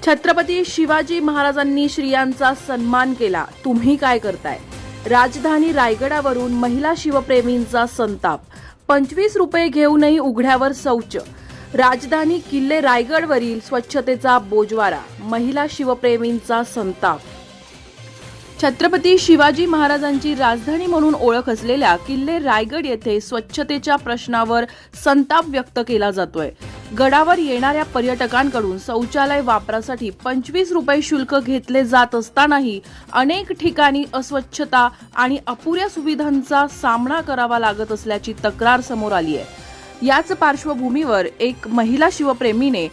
छत्रपती शिवाजी महाराजांनी स्त्रियांचा सन्मान केला, तुम्ही काय करताय? राजधानी रायगडावरून महिला शिवप्रेमींचा संताप. 25 रुपये घेऊनही उघड्यावर शौच. राजधानी किल्ले रायगडवरील स्वच्छतेचा बोजवारा, महिला शिवप्रेमींचा संताप. छत्रपती शिवाजी महाराजांची राजधानी म्हणून ओळख असलेल्या किल्ले रायगड येथे स्वच्छतेच्या प्रश्नावर संताप व्यक्त केला जातोय. गडावर येणाऱ्या पर्यटकांकडून शौचालय वापरासाठी 25 रुपये शुल्क घेतले जात असतानाही अनेक ठिकाणी अस्वच्छता आणि अपुऱ्या सुविधांचा सामना करावा लागत असल्याची तक्रार समोर आली आहे. याच पार्श्वभूमीवर एक महिला शिवप्रेमीने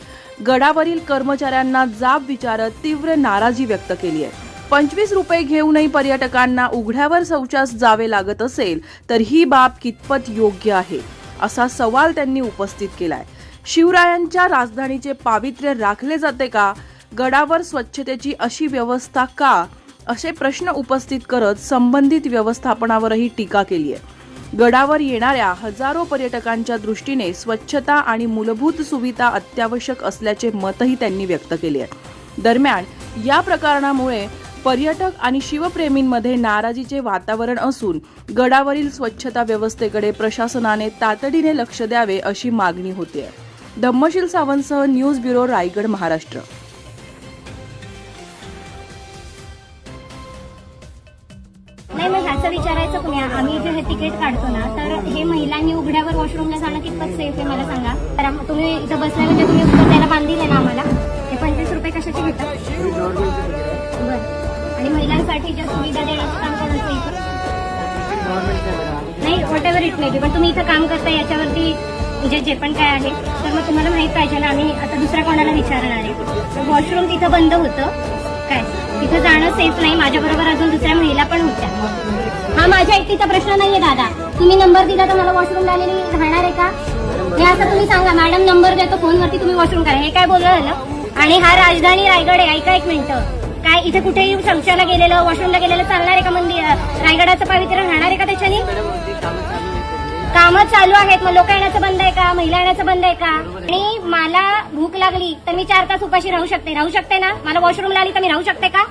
गडावरील कर्मचाऱ्यांना जाब विचारत तीव्र नाराजी व्यक्त केली आहे. 25 रुपये घेऊनही पर्यटकांना उघड्यावर शौचास जावे लागत असेल तर ही बाब कितपत योग्य आहे, असा सवाल त्यांनी उपस्थित केलाय. शिवरायांच्या राजधानीचे पावित्र्य राखले जाते का? गडावर स्वच्छतेची अशी व्यवस्था का? असे प्रश्न उपस्थित करत संबंधित व्यवस्थापनावरही टीका केली आहे. गडावर येणाऱ्या हजारो पर्यटकांच्या दृष्टीने स्वच्छता आणि मूलभूत सुविधा अत्यावश्यक असल्याचे मतही त्यांनी व्यक्त केले आहे. दरम्यान या प्रकरणामुळे पर्यटक आणि शिवप्रेमींमध्ये नाराजीचे वातावरण असून गडावरील स्वच्छता व्यवस्थेकडे प्रशासनाने तातडीने लक्ष द्यावे अशी मागणी होते. धम्मशील सावंतसह न्यूज ब्युरो, रायगड, महाराष्ट्र. नाही, मग असं विचारायचं कुणी, आम्ही जे हे तिकीट काढतो ना, तर हे महिलांनी उघड्यावर वॉशरूमला जाणं कितपत सेफ आहे मला सांगा. तर तुम्ही इथं बसल्या म्हणजे तुम्ही उत्तर द्यायला बांधील ना आम्हाला. हे 25 रुपये कशाचे घेतात? बरं. आणि महिलांसाठी ज्या सुविधा देण्याचं काम करायचं इथं नाही, what ever it may be, पण तुम्ही इथं काम करता याच्यावरती म्हणजे जे पण काय आहे तर मग तुम्हाला माहित पाहिजे ना. आम्ही आता दुसऱ्या कोणाला विचारणार आहे? वॉशरूम तिथं बंद होतं काय? तिथं जाणं सेफ नाही. माझ्याबरोबर अजून दुसऱ्या महिला पण होत्या. हा माझ्या एकटीचा प्रश्न नाहीये दादा. तुम्ही नंबर दिला तर मला वॉशरूमला आलेली राहणार आहे का? हे असं तुम्ही सांगा, मॅडम नंबर देतो फोनवरती, तुम्ही वॉशरूम करा. हे काय बोललं झालं? आणि हा राजधानी रायगड आहे. ऐका एक मिनिटं. काय इथे कुठेही शौचाला गेलेलं, वॉशरूमला गेलेलं चालणार आहे का? मंदिर रायगडाचं पावित्र्य राहणार आहे का त्याच्याने? कामं चालू आहेत, मग लोक येण्याचं बंद आहे का? महिला येण्याचं बंद आहे का? आणि मला भूक लागली तर मी 4 तास उपाशी राहू शकते ना? मला वॉशरूमला आली तर मी राहू शकते का?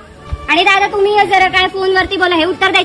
आणि दादा तुम्ही जरा काय फोनवरती बोला, हे उत्तर द्यायचे.